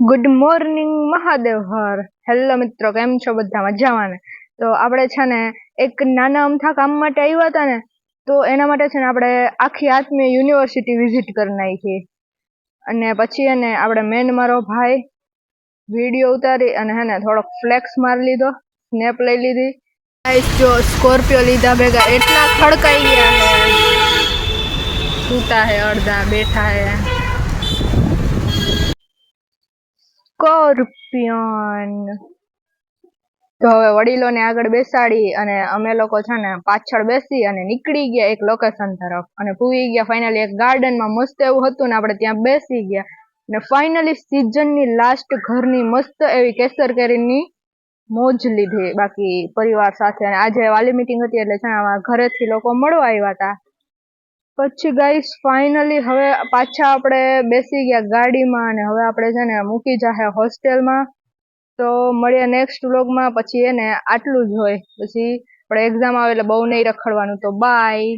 Good morning Mahadev હર. Hello મિત્રો, કેમ છો? બધા મજામાં ને? તો આપણે છે ને એક નાના અમથા કામ માટે આવ્યા હતા ને, તો એના માટે છે ને આપણે આખી આત્મીય યુનિવર્સિટી વિઝિટ કરી નાખી. અને પછી એને આપણે મેન મારો ભાઈ વિડીયો ઉતારી અને હે ને થોડોક ફ્લેક્સ મારી લીધો, સ્નેપ લઈ લીધી. જો સ્કોર્પિયો લીધા ભેગા એટલા ખડકાઈ ગયા હે, સૂતા હે, અડધા બેઠા હે. સ્કોર્પિયન. તો હવે વડીલોને આગળ બેસાડી અને અમે લોકો છે ને પાછળ બેસી અને નીકળી ગયા એક લોકેશન તરફ અને પૂગી ગયા ફાઇનલી એક ગાર્ડનમાં. મસ્ત એવું હતું ને, આપણે ત્યાં બેસી ગયા અને ફાઇનલી સિઝનની લાસ્ટ ઘરની મસ્ત એવી કેસર કેરીની મોજ લીધી બાકી પરિવાર સાથે. અને આજે વાલી મીટિંગ હતી એટલે છે ને ઘરેથી લોકો મળવા આવ્યા હતા. પછી ગાઈસ ફાઇનલી હવે પાછા આપણે બેસી ગયા ગાડીમાં અને હવે આપણે છે ને મૂકી જાહે હોસ્ટેલમાં. તો મળીએ નેક્સ્ટ વ્લોગમાં. પછી એને આટલું જ હોય, પછી આપણે એક્ઝામ આવે એટલે બહુ નહીં રખડવાનું. તો બાય.